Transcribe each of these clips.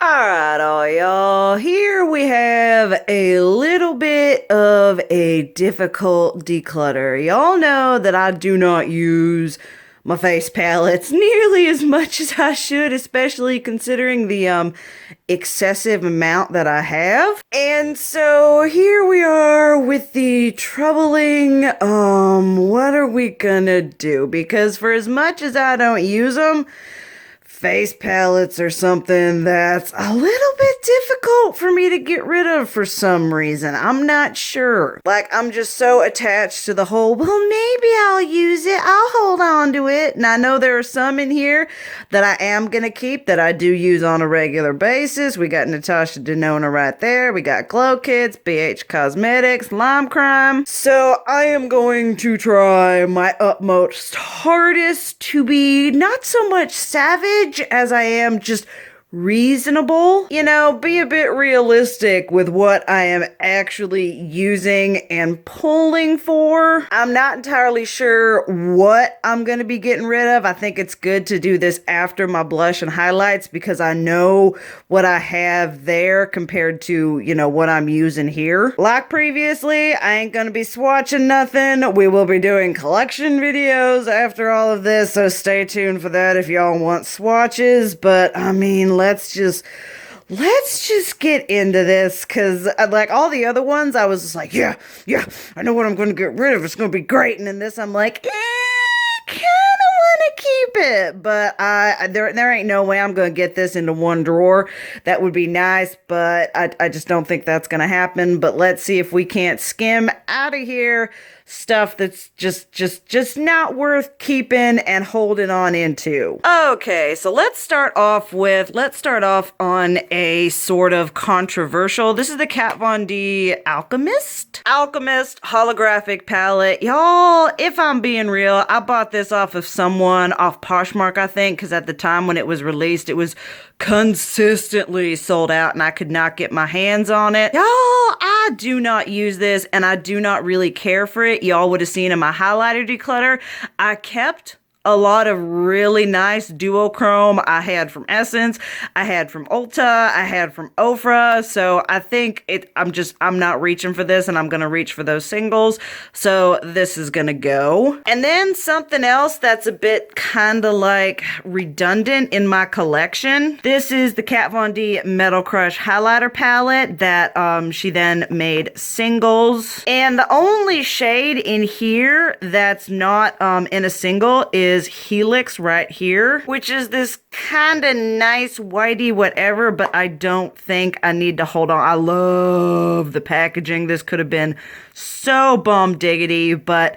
Alright, all y'all, here we have a little bit of a difficult declutter. Y'all know that I do not use my face palettes nearly as much as I should, especially considering the excessive amount that I have. And so here we are with the troubling, what are we gonna do? Because for as much as I don't use them, face palettes are something that's a little bit difficult for me to get rid of for some reason. I'm not sure. Like, I'm just so attached to the whole, well, maybe I'll use it. I'll hold on to it. And I know there are some in here that I am going to keep that I do use on a regular basis. We got Natasha Denona right there. We got Glow Kits, BH Cosmetics, Lime Crime. So I am going to try my utmost hardest to be not so much savage as I am just reasonable. You know, be a bit realistic with what I am actually using and pulling for. I'm not entirely sure what I'm going to be getting rid of. I think it's good to do this after my blush and highlights because I know what I have there compared to, you know, what I'm using here. Like previously, I ain't going to be swatching nothing. We will be doing collection videos after all of this, so stay tuned for that if y'all want swatches. But I mean, let's just get into this, because like all the other ones, I was just like, yeah, I know what I'm going to get rid of. It's going to be great. And in this, I'm like, kind of want to keep it, but there ain't no way I'm going to get this into one drawer. That would be nice, but I just don't think that's going to happen. But let's see if we can't skim out of here stuff that's just not worth keeping and holding on into. Okay, so let's start off on a sort of controversial. This is the Kat Von D Alchemist holographic palette. Y'all, if I'm being real, I bought this off of someone off Poshmark, I think, because at the time when it was released, it was consistently sold out and I could not get my hands on it. Y'all, I do not use this and I do not really care for it. Y'all would have seen in my highlighter declutter, I kept a lot of really nice duochrome. I had from Essence, I had from Ulta, I had from Ofra. So I think I'm not reaching for this and I'm going to reach for those singles. So this is going to go. And then something else that's a bit kind of like redundant in my collection. This is the Kat Von D Metal Crush highlighter palette that she then made singles. And the only shade in here that's not in a single is Helix right here, which is this kind of nice whitey whatever, but I don't think I need to hold on. I love the packaging. This could have been so bum diggity, but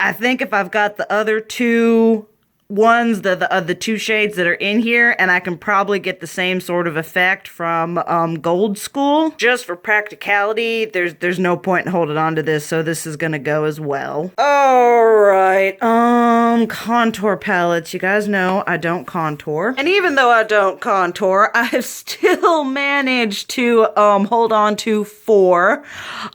I think if I've got the other two ones, the two shades that are in here, and I can probably get the same sort of effect from Gold School. Just for practicality, there's no point in holding on to this, so this is gonna go as well. Alright, contour palettes. You guys know I don't contour. And even though I don't contour, I've still managed to hold on to 4.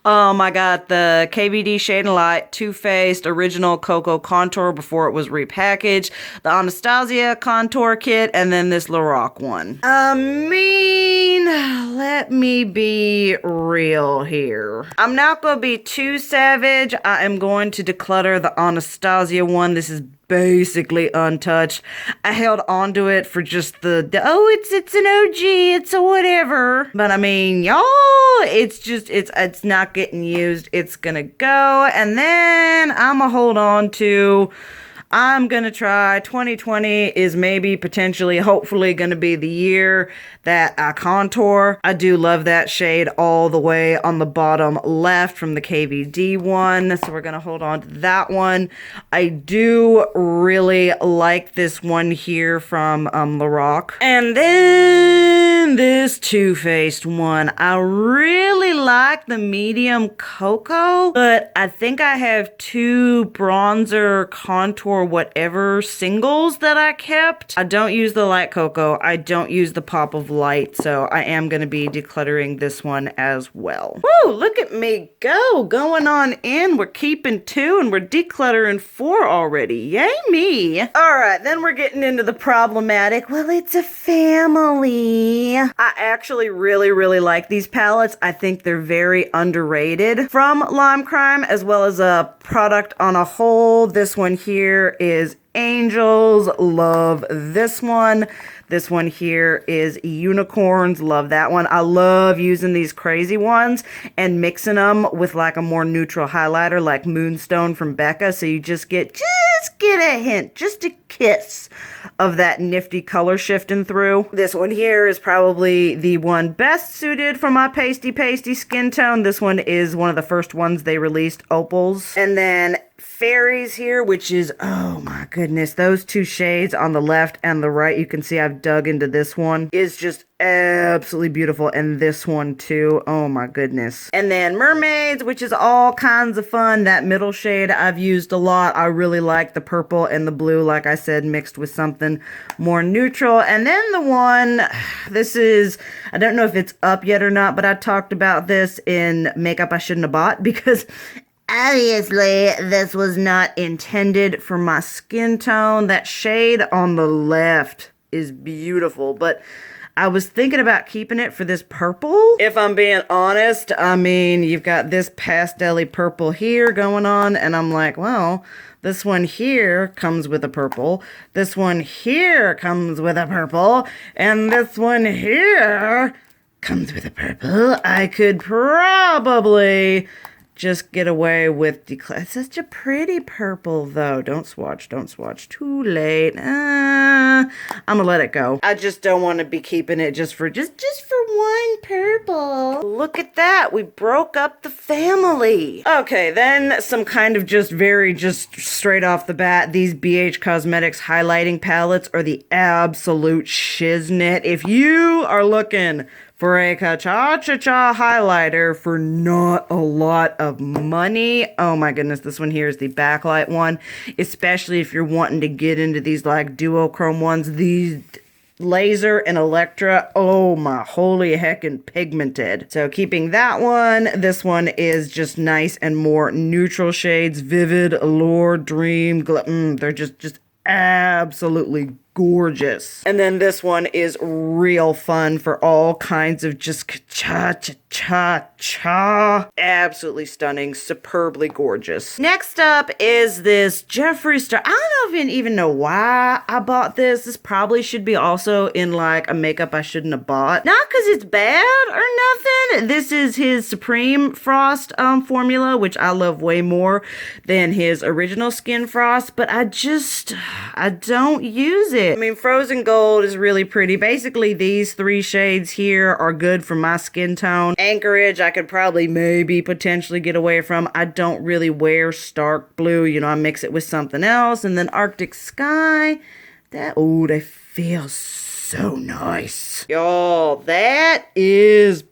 I got the KVD Shade and Light Too Faced Original Cocoa Contour before it was repackaged, the Anastasia contour kit, and then this Lorac one. I mean, let me be real here. I'm not going to be too savage. I am going to declutter the Anastasia one. This is basically untouched. I held onto it for just it's an OG, it's a whatever. But I mean, y'all, it's not getting used. It's gonna go, and then I'ma hold on to. I'm going to try 2020 is maybe potentially hopefully going to be the year that I contour. I do love that shade all the way on the bottom left from the KVD one. So we're going to hold on to that one. I do really like this one here from Lorac. And then this Too Faced one. I really like the medium cocoa, but I think I have two bronzer contour whatever singles that I kept. I don't use the light cocoa. I don't use the pop of light, so I am going to be decluttering this one as well. Woo, look at me go, going on in. We're keeping 2 and we're decluttering 4 already. Yay me. All right, then we're getting into the problematic. Well, it's a family. I actually really like these palettes. I think they're very underrated from Lime Crime, as well as a product on a whole. This one here is Angels. Love this one. This one here is Unicorns. Love that one. I love using these crazy ones and mixing them with like a more neutral highlighter like Moonstone from Becca. So you just get a hint, just a kiss of that nifty color shifting through. This one here is probably the one best suited for my pasty skin tone. This one is one of the first ones they released, Opals. And then Fairies here, which is, oh my goodness, those 2 shades on the left and the right, you can see I've dug into this one, is just absolutely beautiful. And this one too, oh my goodness. And then Mermaids, which is all kinds of fun. That middle shade I've used a lot. I really like the purple and the blue, like I said, mixed with something more neutral. And then the one, this is, I don't know if it's up yet or not, but I talked about this in Makeup I Shouldn't Have Bought, because obviously, this was not intended for my skin tone. That shade on the left is beautiful, but I was thinking about keeping it for this purple. If I'm being honest, I mean, you've got this pastel-y purple here going on, and I'm like, well, this one here comes with a purple. This one here comes with a purple. And this one here comes with a purple. I could probably just get away with it's such a pretty purple though. Don't swatch. Too late. I'm gonna let it go. I just don't want to be keeping it just for one purple. Look at that. We broke up the family. Okay, then some kind of just straight off the bat, these BH Cosmetics highlighting palettes are the absolute shiznit. If you are looking for a cha-cha-cha highlighter for not a lot of money. Oh my goodness, this one here is the backlight one. Especially if you're wanting to get into these like duochrome ones. These Laser and Electra, oh my holy heckin' pigmented. So keeping that one. This one is just nice and more neutral shades. Vivid, Allure, Dream, they're just absolutely gorgeous. And then this one is real fun for all kinds of just cha-cha-cha. Absolutely stunning, superbly gorgeous. Next up is this Jeffree Star. I don't even know why I bought this. This probably should be also in like a makeup I shouldn't have bought. Not because it's bad or nothing. This is his Supreme Frost formula, which I love way more than his original Skin Frost, but I don't use it. I mean, Frozen Gold is really pretty. Basically, these 3 shades here are good for my skin tone. Anchorage, I could probably potentially get away from. I don't really wear stark blue. You know, I mix it with something else. And then Arctic Sky, they feel so nice. Y'all, that is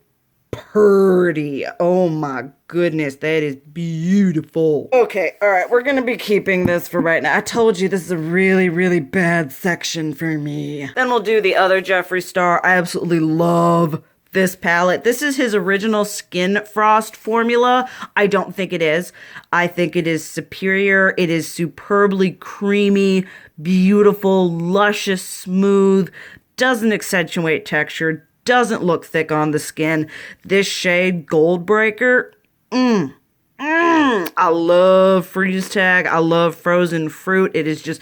pretty. Oh my goodness, that is beautiful. Okay, all right, we're gonna be keeping this for right now. I told you this is a really bad section for me. Then we'll do the other Jeffree Star. I absolutely love this palette. This is his original Skin Frost formula. I don't think it is. I think it is superior. It is superbly creamy, beautiful, luscious, smooth, doesn't accentuate texture, doesn't look thick on the skin. This shade, Gold Breaker, I love Freeze Tag. I love Frozen Fruit. It is just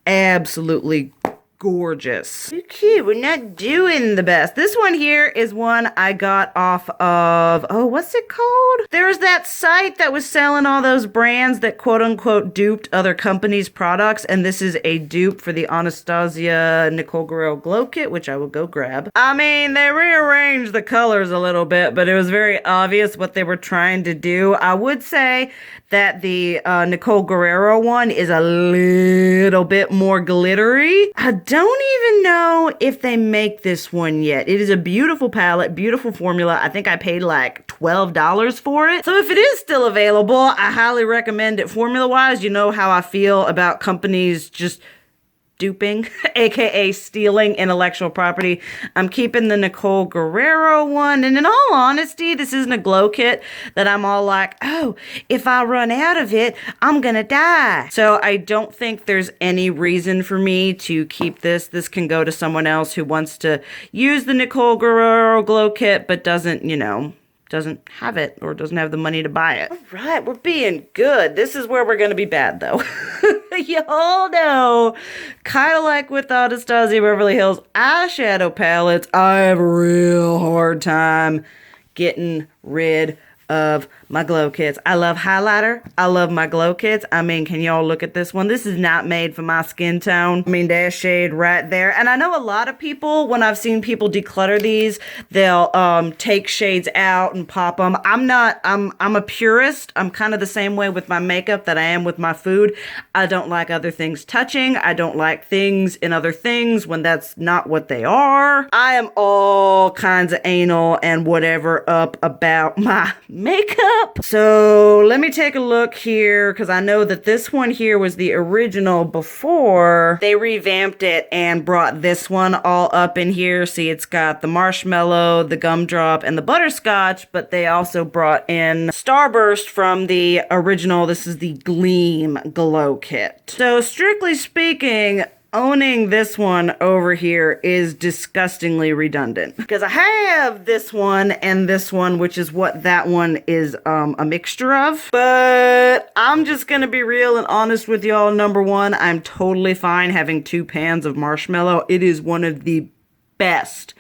absolutely gorgeous. Okay, we're not doing the best. This one here is one I got off of, what's it called? There's that site that was selling all those brands that quote unquote duped other companies' products, and this is a dupe for the Anastasia Nicole Guerrero Glow Kit, which I will go grab. I mean, they rearranged the colors a little bit, but it was very obvious what they were trying to do. I would say that the Nicole Guerrero one is a little bit more glittery. I don't even know if they make this one yet. It is a beautiful palette, beautiful formula. I think I paid like $12 for it. So if it is still available, I highly recommend it. Formula-wise, you know how I feel about companies just duping, aka stealing intellectual property. I'm keeping the Nicole Guerrero one, and in all honesty, this isn't a glow kit that I'm all like, oh, if I run out of it, I'm gonna die. So I don't think there's any reason for me to keep this. This can go to someone else who wants to use the Nicole Guerrero glow kit, but doesn't, you know, doesn't have it or doesn't have the money to buy it. All right, we're being good. This is where we're going to be bad, though. Y'all know, kind of like with Anastasia Beverly Hills eyeshadow palettes, I have a real hard time getting rid of my glow kits. I love highlighter. I love my glow kits. I mean, can y'all look at this one? This is not made for my skin tone. I mean, that shade right there. And I know a lot of people, when I've seen people declutter these, they'll take shades out and pop them. I'm a purist. I'm kind of the same way with my makeup that I am with my food. I don't like other things touching. I don't like things in other things when that's not what they are. I am all kinds of anal and whatever up about my makeup. So let me take a look here, because I know that this one here was the original before they revamped it and brought this one all up in here. See, it's got the marshmallow, the gumdrop, and the butterscotch, but they also brought in Starburst from the original. This is the Gleam Glow Kit. So strictly speaking, owning this one over here is disgustingly redundant, because I have this one and this one, which is what that one is a mixture of. But I'm just gonna be real and honest with y'all. Number one, I'm totally fine having 2 pans of marshmallow. It is one of the best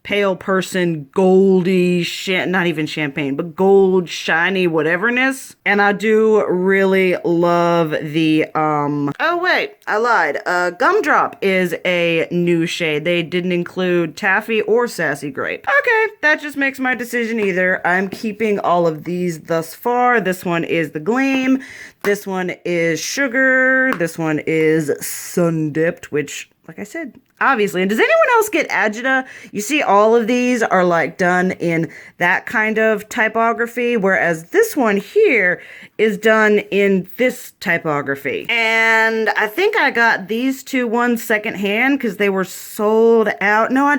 pale person goldy not even champagne, but gold shiny whateverness. And I do really love the oh wait, I lied. Gumdrop is a new shade. They didn't include taffy or sassy grape. Okay, that just makes my decision either. I'm keeping all of these thus far. This one is the Gleam, this one is Sugar, this one is Sun Dipped, which, like I said, obviously. And does anyone else get agita? You see, all of these are like done in that kind of typography, whereas this one here is done in this typography. And I think I got these two ones secondhand because they were sold out. No, I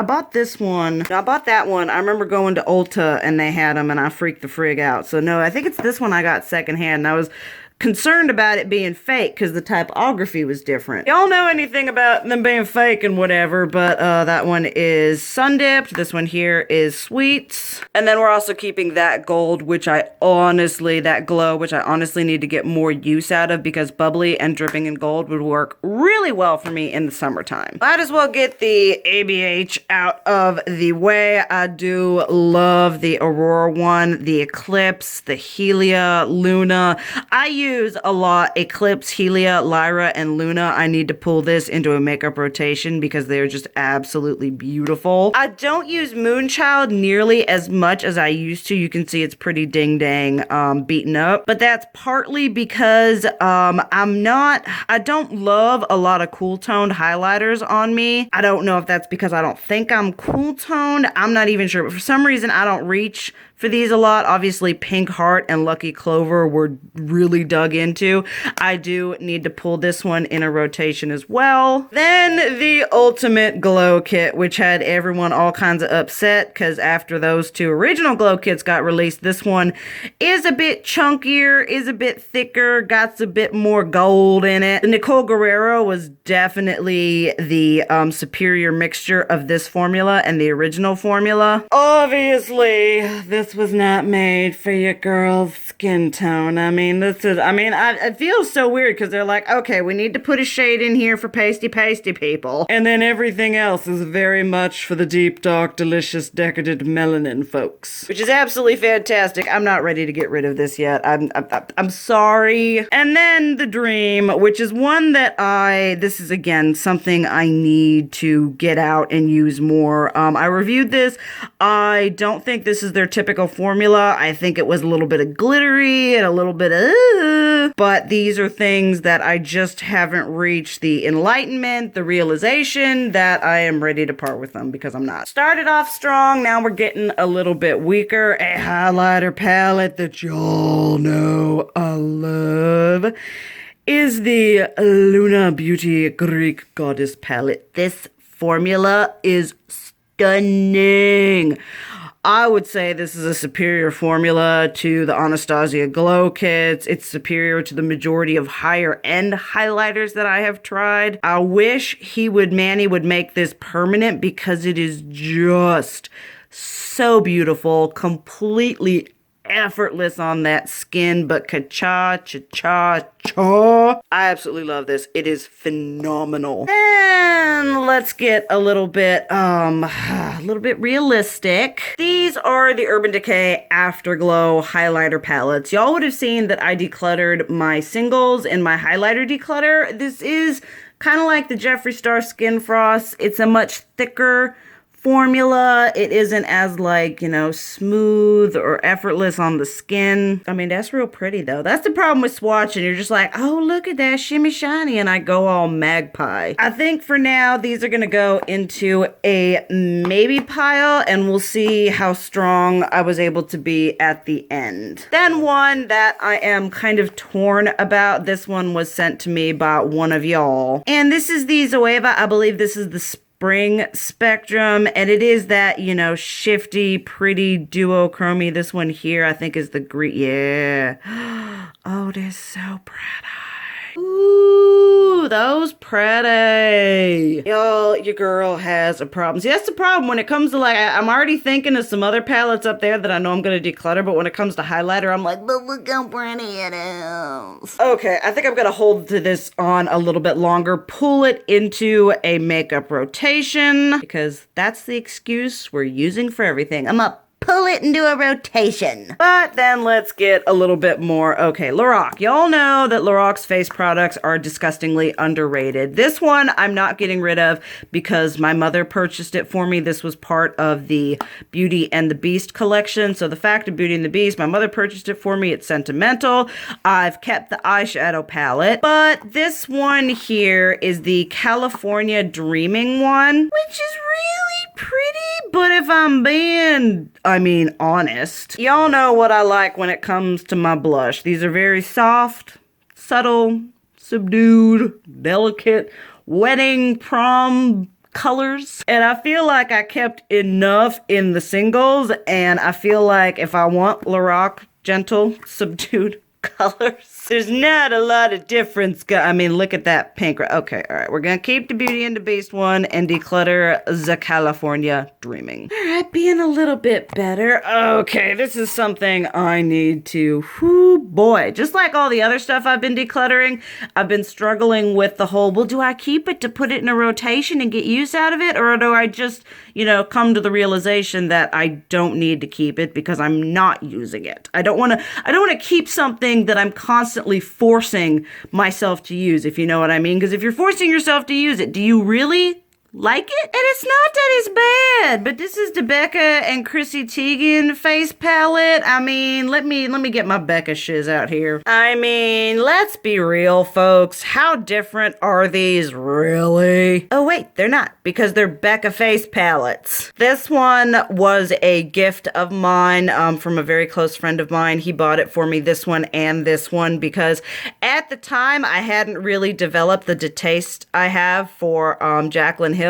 bought this one. No, I bought that one. I remember going to Ulta and they had them and I freaked the frig out. So no, I think it's this one I got secondhand. And I was concerned about it being fake because the typography was different. Y'all know anything about them being fake and whatever, but that one is Sun Dipped. This one here is Sweets. And then we're also keeping that gold, that glow, which I honestly need to get more use out of, because bubbly and dripping in gold would work really well for me in the summertime. Might as well get the ABH out of the way. I do love the Aurora one, the Eclipse, the Helia, Luna. I use a lot Eclipse, Helia, Lyra, and Luna. I need to pull this into a makeup rotation because they're just absolutely beautiful. I don't use Moonchild nearly as much as I used to. You can see it's pretty ding-dang beaten up, but that's partly because I don't love a lot of cool toned highlighters on me. I don't know if that's because I don't think I'm cool toned. I'm not even sure, but for some reason I don't reach for these a lot. Obviously, Pink Heart and Lucky Clover were really dug into. I do need to pull this one in a rotation as well. Then the Ultimate Glow Kit, which had everyone all kinds of upset because after those 2 original glow kits got released, this one is a bit chunkier, is a bit thicker, got a bit more gold in it. The Nicole Guerrero was definitely the superior mixture of this formula and the original formula. Obviously, this was not made for your girl's skin tone. I mean, it feels so weird because they're like, okay, we need to put a shade in here for pasty people. And then everything else is very much for the deep, dark, delicious, decadent melanin folks. Which is absolutely fantastic. I'm not ready to get rid of this yet. I'm sorry. And then the Dream, which is one that this is again something I need to get out and use more. I reviewed this. I don't think this is their typical formula. I think it was a little bit of glittery and a little bit of but these are things that I just haven't reached the enlightenment, the realization that I am ready to part with them because I'm not. Started off strong, now we're getting a little bit weaker. A highlighter palette that y'all know I love is the Luna Beauty Greek Goddess palette. This formula is stunning. I would say this is a superior formula to the Anastasia Glow Kits. It's superior to the majority of higher end highlighters that I have tried. I wish Manny would make this permanent because it is just so beautiful, completely effortless on that skin, but cha. I absolutely love this. It is phenomenal. And let's get a little bit realistic. These are the Urban Decay Afterglow highlighter palettes. Y'all would have seen that I decluttered my singles and my highlighter declutter. This is kind of like the Jeffree Star Skin Frost. It's a much thicker formula. It isn't as smooth or effortless on the skin. I mean, that's real pretty though. That's the problem with swatching. You're just like, oh, look at that shimmy shiny, and I go all magpie. I think for now, these are gonna go into a maybe pile, and we'll see how strong I was able to be at the end. Then one that I am kind of torn about. This one was sent to me by one of y'all. And this is the Zoeva. I believe this is the Spring Spectrum, and it is that, shifty, pretty duochromy. This one here, I think, is the green. Yeah. Oh, they're so pretty. Ooh, those pretty. Y'all, your girl has a problem. See, that's the problem when it comes to I'm already thinking of some other palettes up there that I know I'm going to declutter, but when it comes to highlighter, I'm like, but look how pretty it is. Okay, I think I'm going to hold to this on a little bit longer, pull it into a makeup rotation, because that's the excuse we're using for everything. I'm up. Pull it into a rotation. But then let's get a little bit more. Okay, Lorac. Y'all know that Lorac's face products are disgustingly underrated. This one I'm not getting rid of because my mother purchased it for me. This was part of the Beauty and the Beast collection. So the fact of Beauty and the Beast, my mother purchased it for me. It's sentimental. I've kept the eyeshadow palette. But this one here is the California Dreaming one, which is really pretty. But if I'm being honest. Y'all know what I like when it comes to my blush. These are very soft, subtle, subdued, delicate, wedding, prom colors. And I feel like I kept enough in the singles, and I feel like if I want Lorac gentle, subdued colors, there's not a lot of difference. Look at that pink. Okay, all right. We're going to keep the Beauty and the Beast one and declutter the California Dreaming. All right, being a little bit better. Okay, this is something I need to, boy. Just like all the other stuff I've been decluttering, I've been struggling with the whole, well, do I keep it to put it in a rotation and get use out of it? Or do I just, come to the realization that I don't need to keep it because I'm not using it? I don't want to keep something that I'm constantly forcing myself to use, if you know what I mean. Because if you're forcing yourself to use it, do you really like it? And it's not that it's bad, but this is the Becca and Chrissy Teigen face palette. Let me get my Becca shiz out here. Let's be real, folks. How different are these really? Oh wait, they're not, because they're Becca face palettes. This one was a gift of mine from a very close friend of mine. He bought it for me, this one and this one, because at the time I hadn't really developed the distaste I have for Jaclyn Hill.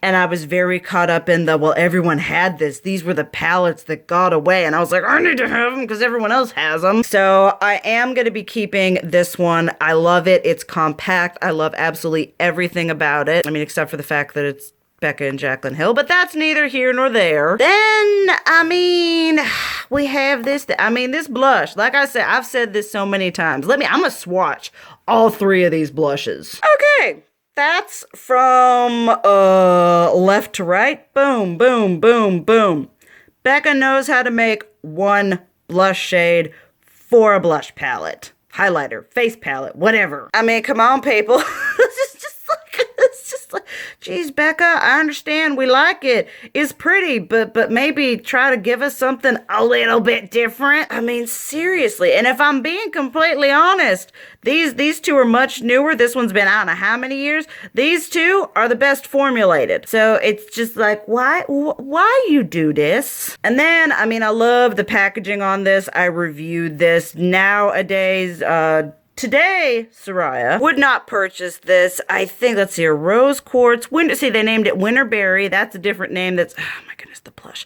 And I was very caught up in everyone had this. These were the palettes that got away. And I was like, I need to have them because everyone else has them. So I am going to be keeping this one. I love it. It's compact. I love absolutely everything about it. Except for the fact that it's Becca and Jaclyn Hill, but that's neither here nor there. Then, we have this, this blush. Like I said, I've said this so many times. I'm going to swatch all three of these blushes. Okay. That's from left to right. Boom, boom, boom, boom. Becca knows how to make one blush shade for a blush palette. Highlighter, face palette, whatever. Come on, people. It's just like, geez, Becca, I understand we like it. It's pretty, but maybe try to give us something a little bit different. I mean, seriously. And if I'm being completely honest, these two are much newer. This one's been, I don't know how many years. These two are the best formulated. So it's just like, why you do this? And then, I mean, I love the packaging on this. I reviewed this. Nowadays, today, Soraya would not purchase this. I think, let's see, a rose quartz. See, they named it Winterberry. That's a different name. That's, oh my goodness, the blush.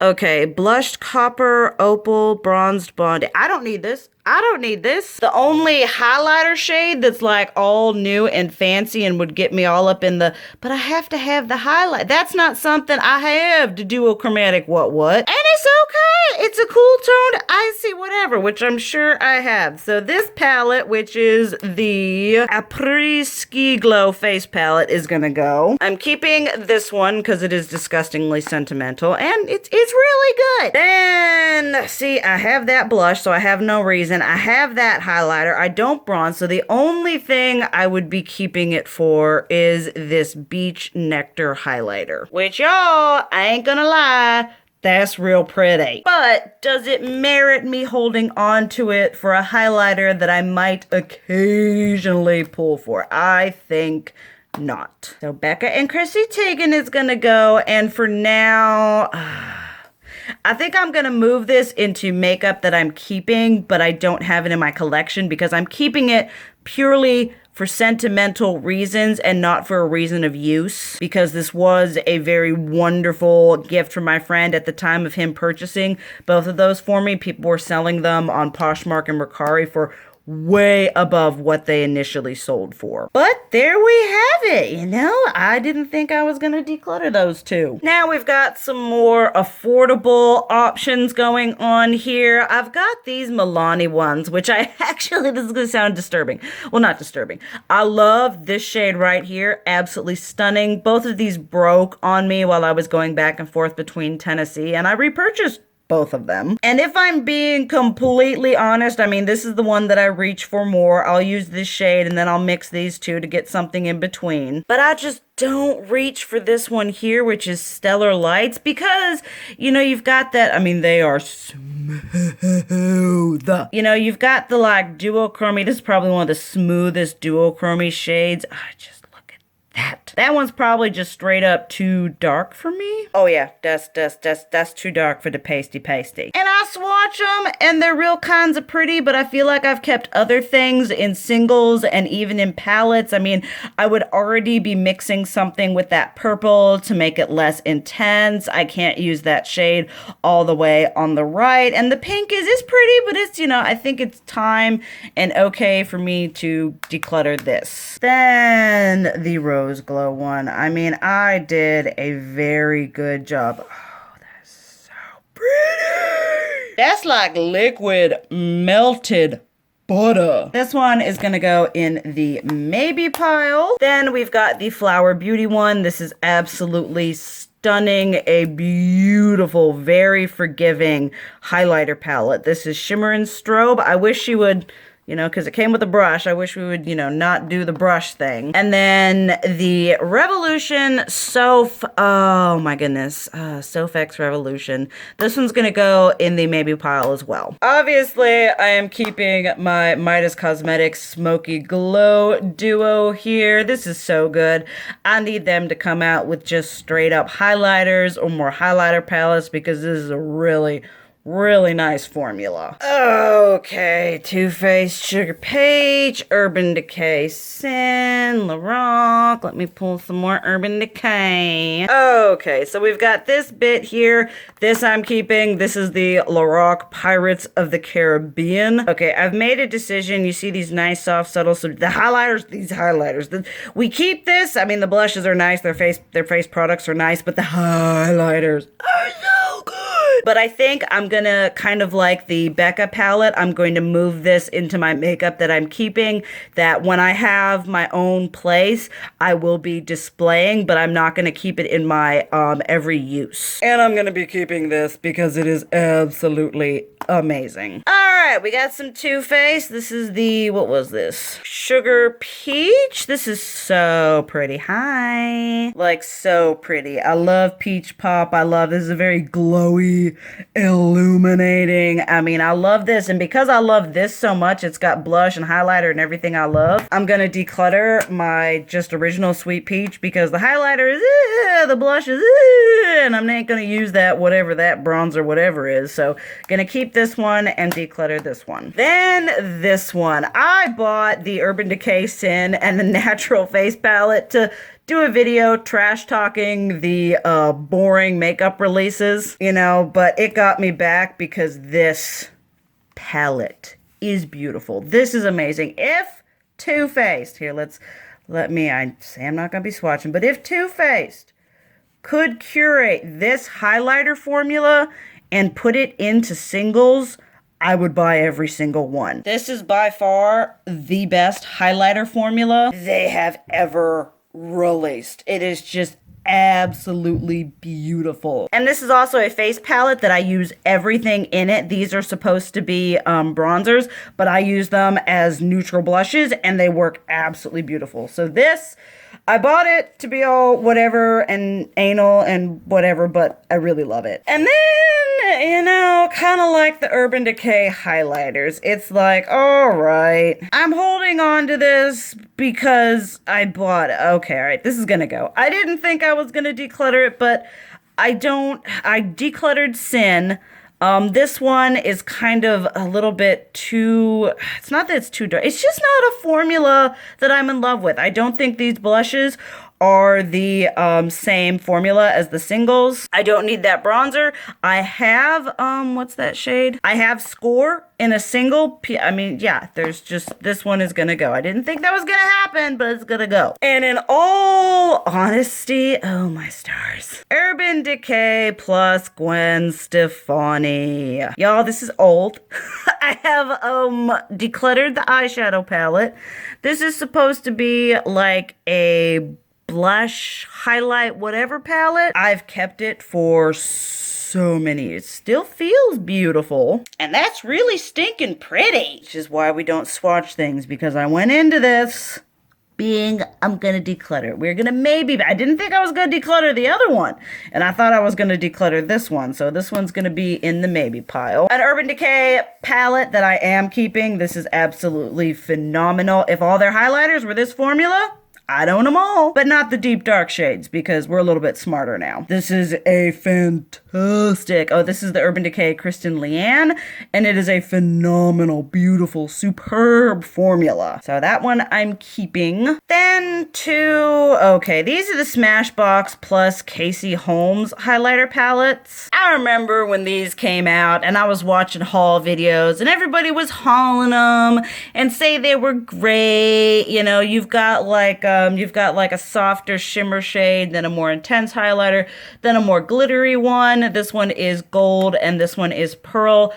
Okay, blushed copper, opal, bronzed bond. I don't need this. I don't need this. The only highlighter shade that's like all new and fancy and would get me all up in the, but I have to have the highlight. That's not something I have to duochromatic what. And it's okay. It's a cool toned icy whatever, which I'm sure I have. So this palette, which is the Après Ski Glow face palette, is gonna go. I'm keeping this one because it is disgustingly sentimental and it's really good. Then, see, I have that blush, so I have no reason. I have that highlighter. I don't bronze, so the only thing I would be keeping it for is this Beach Nectar highlighter. Which, y'all, I ain't gonna lie, that's real pretty. But does it merit me holding on to it for a highlighter that I might occasionally pull for? I think not. So Becca and Chrissy Teigen is gonna go, and for now, I think I'm going to move this into makeup that I'm keeping, but I don't have it in my collection because I'm keeping it purely for sentimental reasons and not for a reason of use, because this was a very wonderful gift from my friend at the time of him purchasing both of those for me. People were selling them on Poshmark and Mercari for way above what they initially sold for. But there we have it. You know, I didn't think I was going to declutter those two. Now we've got some more affordable options going on here. I've got these Milani ones, which I actually, this is going to sound disturbing. Well, not disturbing. I love this shade right here. Absolutely stunning. Both of these broke on me while I was going back and forth between Tennessee, and I repurchased both of them. And if I'm being completely honest, I mean, this is the one that I reach for more. I'll use this shade and then I'll mix these two to get something in between. But I just don't reach for this one here, which is Stellar Lights, because, you know, you've got that, I mean, they are smooth. You know, you've got the like duochromy. This is probably one of the smoothest duochromy shades. I just look at that. That one's probably just straight up too dark for me. Oh yeah, that's too dark for the pasty. And I swatch them and they're real kinds of pretty, but I feel like I've kept other things in singles and even in palettes. I mean, I would already be mixing something with that purple to make it less intense. I can't use that shade all the way on the right. And the pink is pretty, but it's, you know, I think it's time and okay for me to declutter this. Then the Rose Glow one. I mean, I did a very good job. Oh, that's so pretty. That's like liquid melted butter. This one is gonna go in the maybe pile. Then we've got the Flower Beauty one. This is absolutely stunning. A beautiful, very forgiving highlighter palette. This is Shimmer and Strobe. I wish she would, you know, because it came with a brush. I wish we would, you know, not do the brush thing. And then the Revolution Soph, oh my goodness, Soph X Revolution. This one's gonna go in the maybe pile as well. Obviously, I am keeping my Midas Cosmetics Smoky Glow duo here. This is so good. I need them to come out with just straight up highlighters or more highlighter palettes because this is a really nice formula. Okay, Too Faced Sugar Page, Urban Decay Sin, Lorac. Let me pull some more Urban Decay. Okay, so we've got this bit here. This I'm keeping. This is the Lorac Pirates of the Caribbean. Okay, I've made a decision. You see these nice, soft, subtle, so the highlighters, we keep this. I mean, the blushes are nice. Their face products are nice, but the highlighters are so good. But I think I'm gonna kind of like the Becca palette. I'm going to move this into my makeup that I'm keeping, that when I have my own place, I will be displaying, but I'm not gonna keep it in my every use. And I'm gonna be keeping this because it is absolutely amazing. All right, we got some Too Faced. This is the, what was this? Sugar Peach. This is so pretty. Hi. Like, so pretty. I love Peach Pop. I love, this is a very glowy, illuminating. I mean, I love this. And because I love this so much, it's got blush and highlighter and everything I love. I'm gonna declutter my just original Sweet Peach because the highlighter is, the blush is, and I'm not gonna use that, whatever that bronzer, whatever is. So, gonna keep this one and declutter this one. Then this one. I bought the Urban Decay Sin and the Natural Face Palette to do a video trash talking the boring makeup releases, you know, but it got me back because this palette is beautiful. This is amazing. If Too Faced, here, I say I'm not gonna be swatching, but if Too Faced could curate this highlighter formula and put it into singles, I would buy every single one. This is by far the best highlighter formula they have ever released. It is just absolutely beautiful. And this is also a face palette that I use everything in it. These are supposed to be bronzers, but I use them as neutral blushes and they work absolutely beautiful. So this, I bought it to be all whatever and anal and whatever, but I really love it. And then, you know, kind of like the Urban Decay highlighters. It's like, all right, I'm holding on to this because I bought it. Okay, all right, this is gonna go. I didn't think I was gonna declutter it, but I decluttered Sin. This one is kind of a little bit too, it's not that it's too dark, it's just not a formula that I'm in love with. I don't think these blushes are the same formula as the singles. I don't need that bronzer. I have, what's that shade? I have Score in a single. I mean, yeah, there's just, this one is gonna go. I didn't think that was gonna happen, but it's gonna go. And in all honesty, oh my stars. Urban Decay plus Gwen Stefani. Y'all, this is old. I have decluttered the eyeshadow palette. This is supposed to be like a blush, highlight, whatever palette. I've kept it for so many years. Still feels beautiful. And that's really stinking pretty. Which is why we don't swatch things, because I went into this being, I'm gonna declutter. We're gonna maybe, I didn't think I was gonna declutter the other one. And I thought I was gonna declutter this one. So this one's gonna be in the maybe pile. An Urban Decay palette that I am keeping. This is absolutely phenomenal. If all their highlighters were this formula, I'd own them all, but not the deep dark shades because we're a little bit smarter now. This is a fantastic, this is the Urban Decay Kristen Leanne, and it is a phenomenal, beautiful, superb formula. So that one I'm keeping. Then these are the Smashbox plus Casey Holmes highlighter palettes. I remember when these came out and I was watching haul videos and everybody was hauling them and say they were great. You know, you've got like a softer shimmer shade, then a more intense highlighter, then a more glittery one. This one is gold and this one is pearl.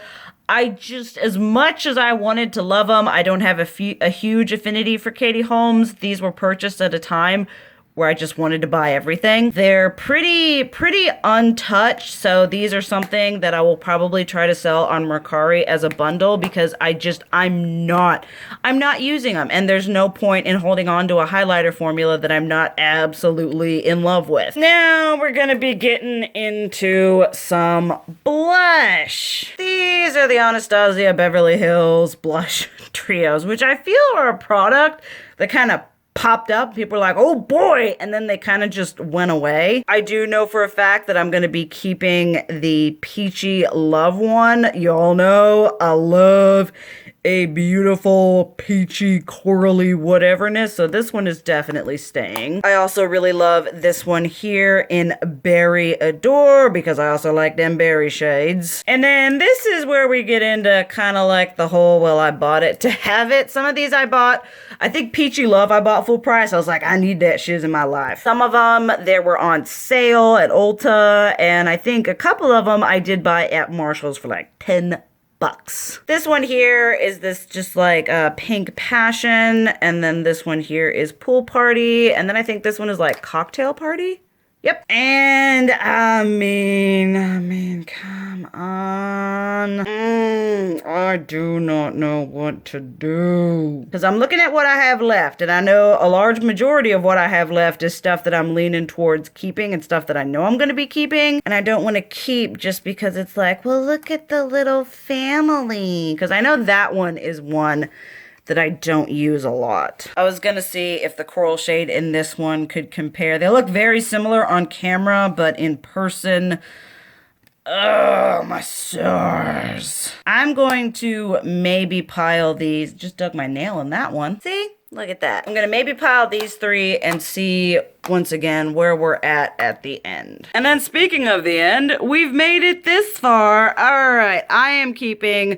I just, as much as I wanted to love them, I don't have a huge affinity for Katie Holmes. These were purchased at a time where I just wanted to buy everything. They're pretty untouched, so these are something that I will probably try to sell on Mercari as a bundle because I'm not using them, and there's no point in holding on to a highlighter formula that I'm not absolutely in love with. Now we're gonna be getting into some blush. These are the Anastasia Beverly Hills blush trios, which I feel are a product that kind of popped up. People were like, oh boy, and then they kind of just went away. I do know for a fact that I'm going to be keeping the Peachy Love one. Y'all know I love a beautiful peachy corally whateverness, so this one is definitely staying. I also really love this one here in Berry Adore because I also like them berry shades. And then this is where we get into kind of like the whole, well, I bought it to have it. Some of these I bought, I think Peachy Love I bought full price. I was like, I need that shit in my life. Some of them, they were on sale at Ulta, and I think a couple of them I did buy at Marshall's for like $10. This one here is this just like Pink Passion, and then this one here is Pool Party, and then I think this one is like Cocktail Party. Yep. And I mean, come on. I do not know what to do. Because I'm looking at what I have left, and I know a large majority of what I have left is stuff that I'm leaning towards keeping and stuff that I know I'm going to be keeping. And I don't want to keep just because it's like, well, look at the little family. Because I know that one is one that I don't use a lot. I was gonna see if the coral shade in this one could compare. They look very similar on camera, but in person, oh my stars. I'm going to maybe pile these. Just dug my nail in that one. See? Look at that. I'm gonna maybe pile these three and see once again where we're at the end. And then speaking of the end, we've made it this far. All right, I am keeping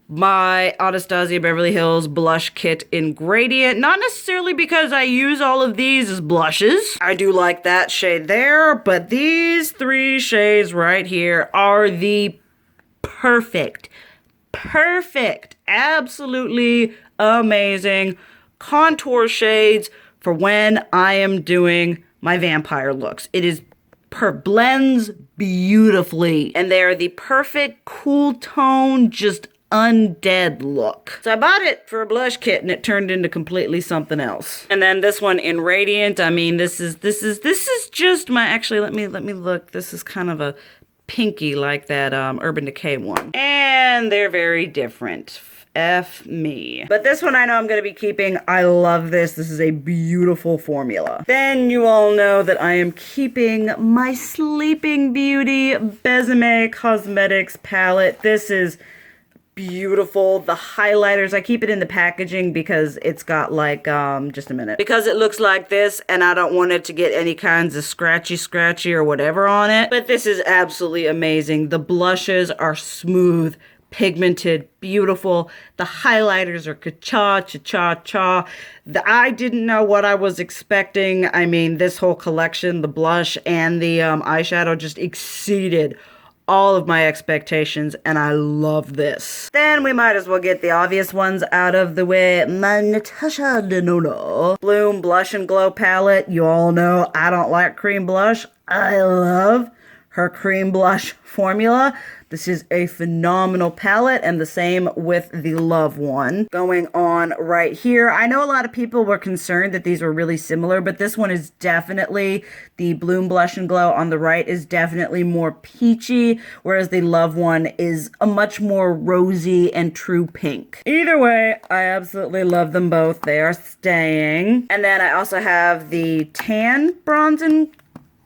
my Anastasia Beverly Hills blush kit in gradient, not necessarily because I use all of these as blushes. I do like that shade there, but these three shades right here are the perfect, absolutely amazing contour shades for when I am doing my vampire looks. It is blends beautifully, and they are the perfect cool tone, just undead look. So I bought it for a blush kit and it turned into completely something else. And then this one in Radiant, I mean, this is just my, actually, let me look. This is kind of a pinky like that Urban Decay one. And they're very different. F me. But this one I know I'm going to be keeping. I love this. This is a beautiful formula. Then you all know that I am keeping my Sleeping Beauty Besame Cosmetics palette. This is beautiful. The highlighters, I keep it in the packaging because it's got like, just a minute. Because it looks like this and I don't want it to get any kinds of scratchy or whatever on it. But this is absolutely amazing. The blushes are smooth, pigmented, beautiful. The highlighters are cha-cha. I didn't know what I was expecting. I mean, this whole collection, the blush and the eyeshadow just exceeded all of my expectations, and I love this. Then we might as well get the obvious ones out of the way. My Natasha Denona Bloom Blush and Glow palette. You all know I don't like cream blush. I love her cream blush formula. This is a phenomenal palette, and the same with the Love one going on right here. I know a lot of people were concerned that these were really similar, but this one is definitely, the Bloom Blush and Glow on the right is definitely more peachy, whereas the Love one is a much more rosy and true pink. Either way, I absolutely love them both. They are staying. And then I also have the Tan Bronze and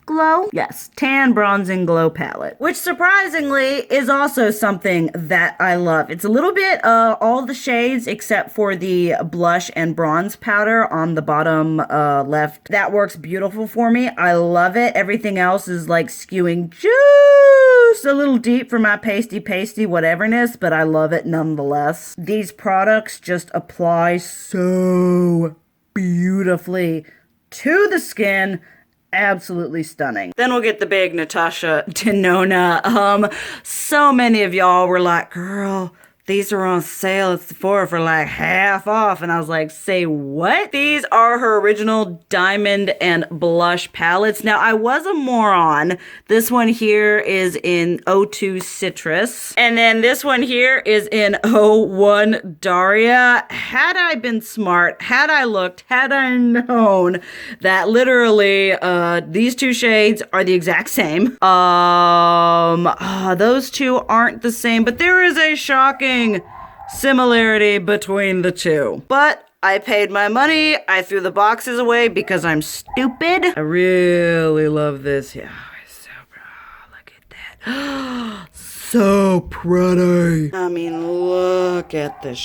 Glow? Yes, Tan Bronze and Glow palette, which surprisingly is also something that I love. It's a little bit all the shades except for the blush and bronze powder on the bottom left. That works beautiful for me. I love it. Everything else is like skewing just a little deep for my pasty whateverness, but I love it nonetheless. These products just apply so beautifully to the skin. Absolutely stunning. Then we'll get the big Natasha Denona. So many of y'all were like, girl, these are on sale at Sephora for like half off. And I was like, say what? These are her original diamond and blush palettes. Now, I was a moron. This one here is in O2 Citrus. And then this one here is in O1 Daria. Had I been smart, had I looked, had I known that literally these two shades are the exact same. Those two aren't the same, but there is a shocking similarity between the two. But I paid my money. I threw the boxes away because I'm stupid. I really love this. Yeah, it's so pretty. Look at that. So pretty. I mean, look at the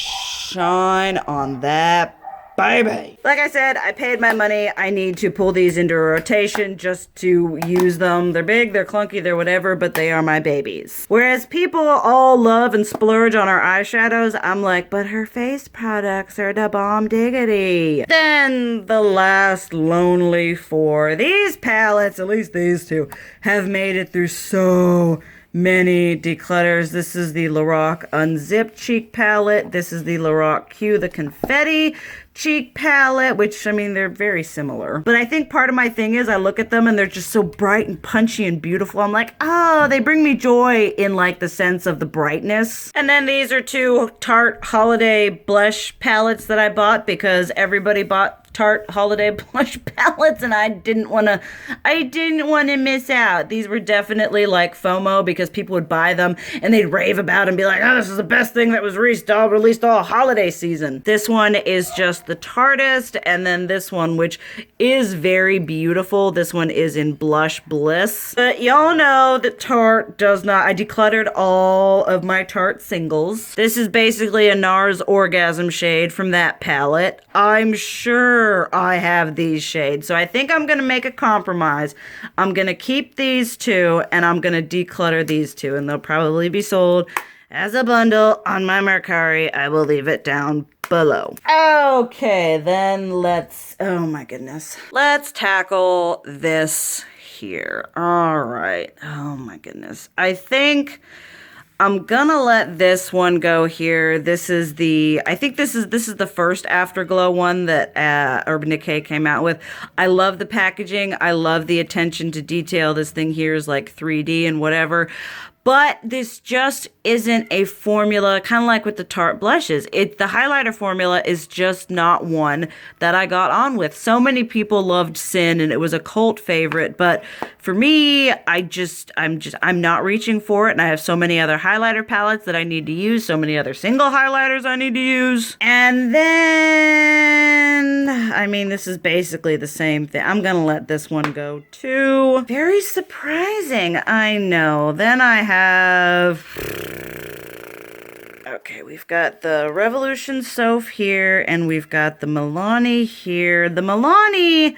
shine on that baby. Like I said, I paid my money. I need to pull these into a rotation just to use them. They're big, they're clunky, they're whatever, but they are my babies. Whereas people all love and splurge on our eyeshadows, I'm like, but her face products are the bomb diggity. Then the last lonely four. These palettes, at least these two, have made it through so many declutters. This is the Lorac Unzipped Cheek Palette. This is the Lorac Q, the Confetti Cheek Palette, which, I mean, they're very similar. But I think part of my thing is I look at them and they're just so bright and punchy and beautiful. I'm like, oh, they bring me joy in like the sense of the brightness. And then these are two Tarte Holiday Blush palettes that I bought because everybody bought Tarte Holiday Blush palettes and I didn't want to miss out. These were definitely like FOMO because people would buy them and they'd rave about and be like, oh, this is the best thing that was released all holiday season. This one is just the Tartest, and then this one, which is very beautiful. This one is in Blush Bliss. But y'all know that Tarte does not, I decluttered all of my Tarte singles. This is basically a NARS Orgasm shade from that palette. I'm sure I have these shades, so I think I'm gonna make a compromise. I'm gonna keep these two, and I'm gonna declutter these two, and they'll probably be sold as a bundle on my Mercari. I will leave it down below. Okay, then oh my goodness. Let's tackle this here. All right. Oh my goodness. I think I'm gonna let this one go here. I think this is the first Afterglow one that Urban Decay came out with. I love the packaging. I love the attention to detail. This thing here is like 3D and whatever. But this just isn't a formula, kind of like with the Tarte blushes. The highlighter formula is just not one that I got on with. So many people loved Sin and it was a cult favorite, but for me, I'm not reaching for it, and I have so many other highlighter palettes that I need to use, so many other single highlighters I need to use. And then, I mean, this is basically the same thing. I'm gonna let this one go too. Very surprising, I know. Then I have, okay, we've got the Revolution Soph here, and we've got the Milani here. The Milani,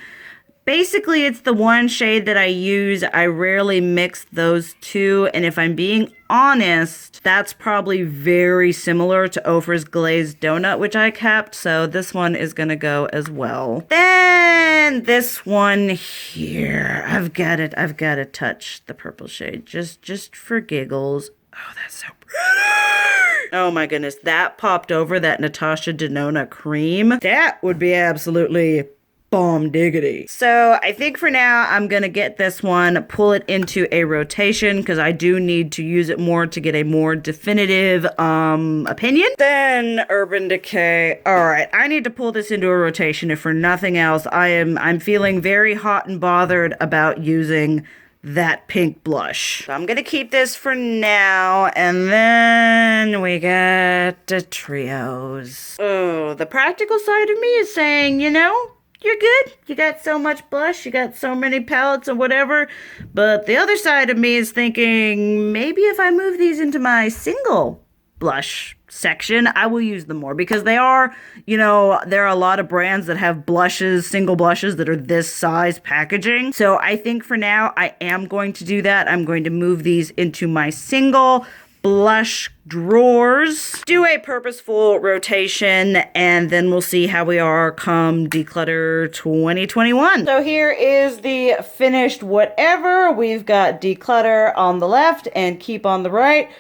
basically it's the one shade that I use. I rarely mix those two, and if I'm being honest, that's probably very similar to Ofra's Glazed Donut, which I kept, so this one is gonna go as well. Then this one here, I've got to touch the purple shade just for giggles. Oh, that's so pretty. Oh my goodness, that popped over that Natasha Denona cream. That would be absolutely bomb diggity. So I think for now, I'm going to get this one, pull it into a rotation because I do need to use it more to get a more definitive opinion. Then Urban Decay. All right, I need to pull this into a rotation if for nothing else. I'm feeling very hot and bothered about using that pink blush. So I'm going to keep this for now, and then we got the trios. Oh, the practical side of me is saying, you know, you're good. You got so much blush. You got so many palettes or whatever. But the other side of me is thinking, maybe if I move these into my single blush section, I will use them more because they are, you know, there are a lot of brands that have blushes, single blushes that are this size packaging. So I think for now, I am going to do that. I'm going to move these into my single blush drawers, do a purposeful rotation, and then we'll see how we are come Declutter 2021. So here is the finished whatever. We've got Declutter on the left and Keep on the right.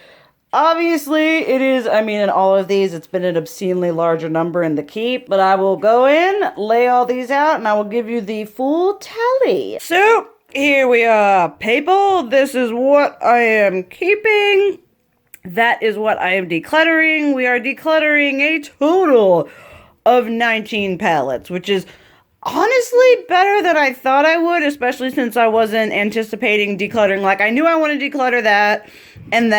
Obviously, it is, I mean, in all of these, it's been an obscenely larger number in the Keep, but I will go in, lay all these out, and I will give you the full tally. So, here we are, people. This is what I am keeping. That is what I am decluttering. We are decluttering a total of 19 palettes, which is honestly better than I thought I would, especially since I wasn't anticipating decluttering. Like, I knew I wanted to declutter that, and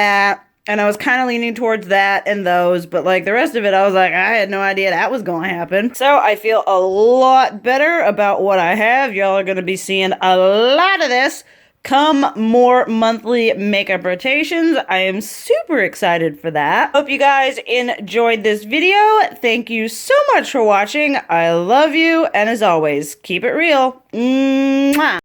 I was kind of leaning towards that and those, but like the rest of it, I was like, I had no idea that was going to happen. So I feel a lot better about what I have. Y'all are going to be seeing a lot of this come more monthly makeup rotations. I am super excited for that. Hope you guys enjoyed this video. Thank you so much for watching. I love you, and as always, keep it real. Mwah.